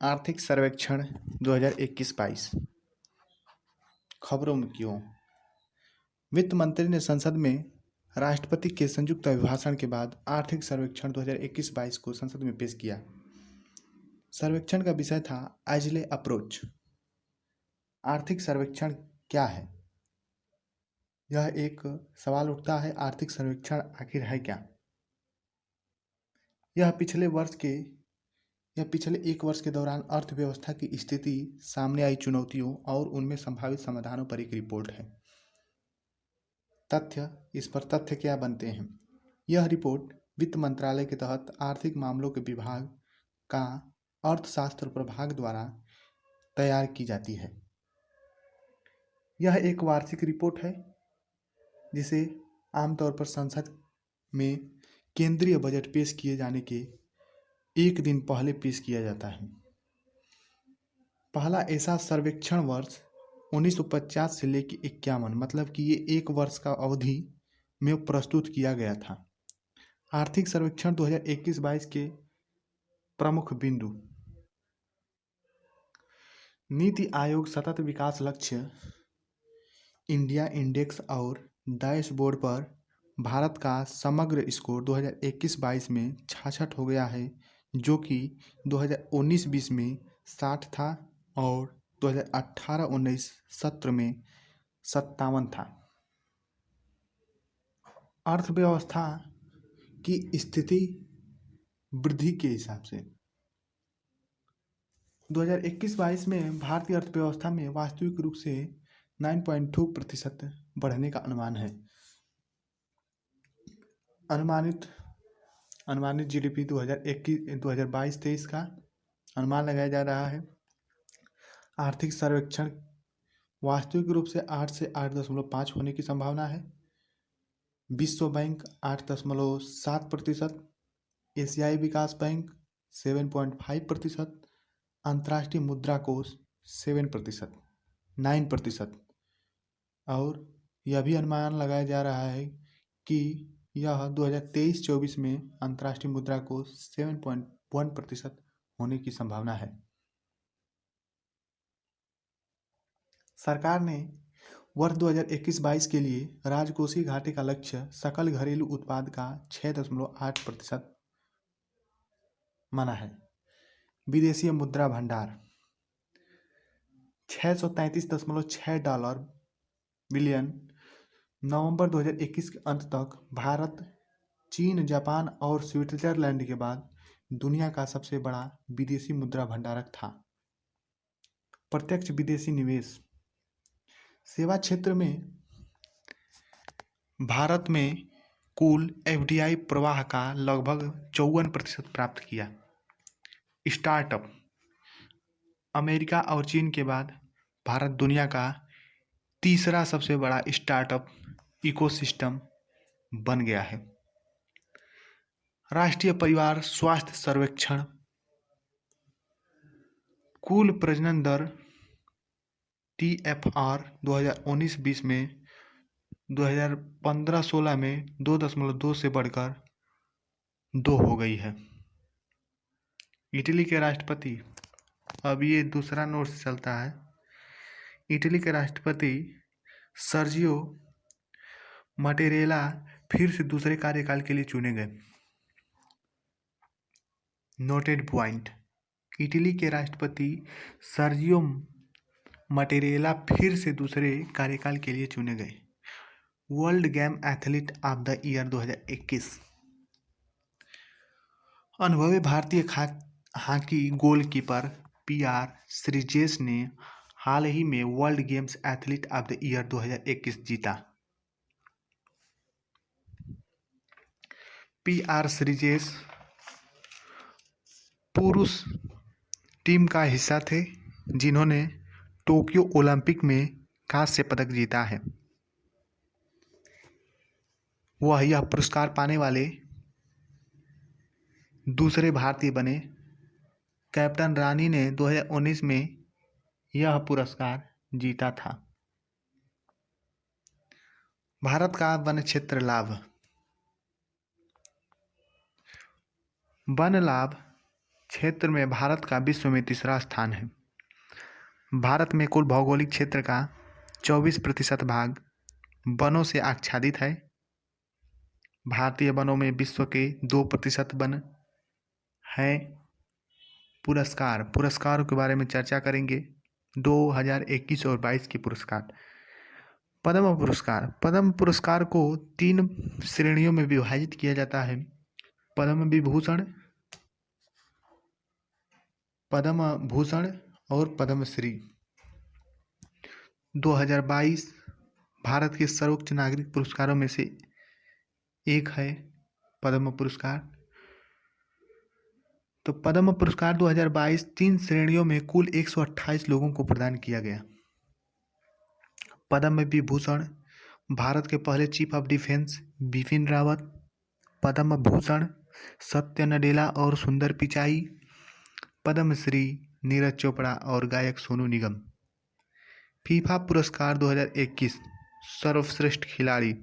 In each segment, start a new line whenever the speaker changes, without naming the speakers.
आर्थिक सर्वेक्षण 2021-22। खबरों में क्यों? वित्त मंत्री ने संसद में राष्ट्रपति के संयुक्त अभिभाषण के बाद आर्थिक सर्वेक्षण 2021-22 को संसद में पेश किया। सर्वेक्षण का विषय था एजिले अप्रोच। आर्थिक सर्वेक्षण क्या है? यह एक सवाल उठता है, आर्थिक सर्वेक्षण आखिर है क्या? यह पिछले एक वर्ष के दौरान अर्थव्यवस्था की स्थिति, सामने आई चुनौतियों और उनमें संभावित समाधानों पर एक रिपोर्ट है। इस पर तथ्य क्या बनते हैं? यह रिपोर्ट वित्त मंत्रालय के तहत आर्थिक मामलों के विभाग का अर्थशास्त्र प्रभाग द्वारा तैयार की जाती है। यह एक वार्षिक रिपोर्ट है जिसे आमतौर पर संसद में केंद्रीय बजट पेश किए जाने के एक दिन पहले पेश किया जाता है। पहला ऐसा सर्वेक्षण वर्ष 1950 से लेकर 51, मतलब कि ये एक वर्ष का अवधि में प्रस्तुत किया गया था। आर्थिक सर्वेक्षण 2021-22 के प्रमुख बिंदु: नीति आयोग सतत विकास लक्ष्य इंडिया इंडेक्स और डैशबोर्ड पर भारत का समग्र स्कोर 2021-22 में 66 हो गया है, जो कि 2019-20 में 60 था और 2018-19 सत्र में 57 था। अर्थव्यवस्था की स्थिति वृद्धि के हिसाब से 2021-22 में भारतीय अर्थव्यवस्था में वास्तविक रूप से 9.2% बढ़ने का अनुमान है। अनुमानित जीडीपी 2022-23 का अनुमान लगाया जा रहा है। आर्थिक सर्वेक्षण वास्तविक रूप से 8 से 8.5 होने की संभावना है। विश्व बैंक 8.7%, एशियाई विकास बैंक 7.5%, अंतर्राष्ट्रीय मुद्रा कोष 9%। और यह भी अनुमान लगाया जा रहा है कि यह 2023-24 में अंतर्राष्ट्रीय मुद्रा कोष 7.1% होने की संभावना है। सरकार ने वर्ष 2021-22 के लिए राजकोषीय घाटे का लक्ष्य सकल घरेलू उत्पाद का 6.8% माना है। विदेशी मुद्रा भंडार $633.6 बिलियन। नवंबर 2021 के अंत तक भारत, चीन, जापान और स्विट्जरलैंड के बाद दुनिया का सबसे बड़ा विदेशी मुद्रा भंडारक था। प्रत्यक्ष विदेशी निवेश सेवा क्षेत्र में भारत में कुल एफडीआई प्रवाह का लगभग 54% प्राप्त किया। स्टार्टअप अमेरिका और चीन के बाद भारत दुनिया का तीसरा सबसे बड़ा स्टार्टअप इकोसिस्टम बन गया है। राष्ट्रीय परिवार स्वास्थ्य सर्वेक्षण कुल प्रजनन दर TFR 2019-20 में 2015-16 में 2.2 से बढ़कर 2 हो गई है। इटली के राष्ट्रपति, अब ये दूसरा नोट चलता है, इटली के राष्ट्रपति सर्जियो मटेरेला फिर से दूसरे कार्यकाल के लिए चुने गए। नोटेड पॉइंट: इटली के राष्ट्रपति सर्जियो मटेरेला फिर से दूसरे कार्यकाल के लिए चुने गए। World game athlete of the year 2021 अनुभवी भारतीय हॉकी गोलकीपर PR श्रीजेश ने हाल ही में world games athlete of the year 2021 जीता। PR श्रीजेश पुरुष टीम का हिस्सा थे जिन्होंने टोक्यो ओलंपिक में कांस्य पदक जीता है। वह यह पुरस्कार पाने वाले दूसरे भारतीय बने। कैप्टन रानी ने 2019 में यह पुरस्कार जीता था। भारत का वन क्षेत्र लाभ क्षेत्र में भारत का विश्व में तीसरा स्थान है। भारत में कुल भौगोलिक क्षेत्र का 24% भाग वनों से आच्छादित है। भारतीय वनों में विश्व के 2% वन हैं। पुरस्कारों के बारे में चर्चा करेंगे। 2021 और 22 के पुरस्कार। पद्म पुरस्कार को 3 श्रेणियों में विभाजित किया जाता है। पद्म भूषण और पद्मश्री। 2022 भारत के सर्वोच्च नागरिक पुरस्कारों में से एक है पद्म पुरस्कार। तो पद्म पुरस्कार 2022 3 श्रेणियों में कुल 128 लोगों को प्रदान किया गया। पद्म विभूषण भारत के पहले chief of defence Bipin Rawat. Padma Bhushan Satya Nadella और सुंदर पिचाई। पद्मश्री नीरज चोपड़ा और गायक सोनू निगम। फीफा पुरस्कार 2021 सर्वश्रेष्ठ खिलाड़ी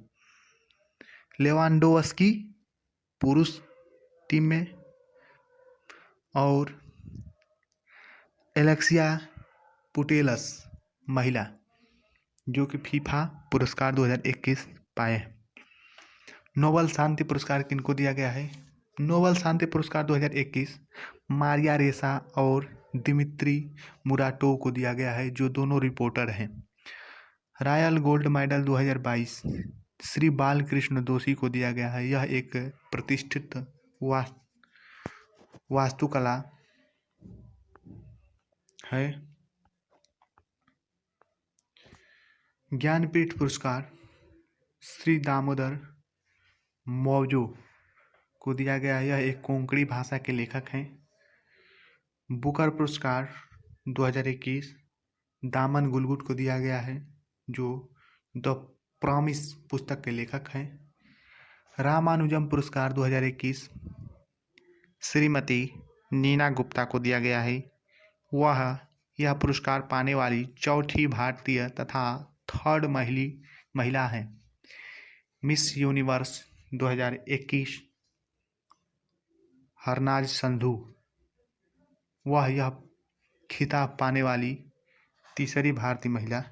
लेवांडोव्स्की पुरुष टीम में और एलेक्सिया पुटेलस महिला, जो कि फीफा पुरस्कार 2021 पाए हैं। नोबेल शांति पुरस्कार किनको दिया गया है? नोबेल शांति पुरस्कार 2021 मारिया रेसा और दिमित्री मुराटोव को दिया गया है, जो दोनों रिपोर्टर हैं। Royal gold medal 2022 Shri Balkrishna दोषी को दिया गया है। यह एक प्रतिष्ठित वास्तुकला है। ज्ञानपीठ पुरस्कार श्री दामोदर मौजो को दिया गया है। यह एक कोंकणी भाषा के लेखक हैं। बुकर पुरस्कार 2021 दामन गुलगुट को दिया गया है, जो द प्रॉमिस पुस्तक के लेखक हैं। रामानुजम पुरस्कार 2021 श्रीमती नीना गुप्ता को दिया गया है। यह पुरस्कार पाने वाली चौथी भारतीय तथा थर्ड महिला हैं। मिस यूनिवर्स 2021 हरनाज संधू, यह खिताब पाने वाली तीसरी भारतीय महिला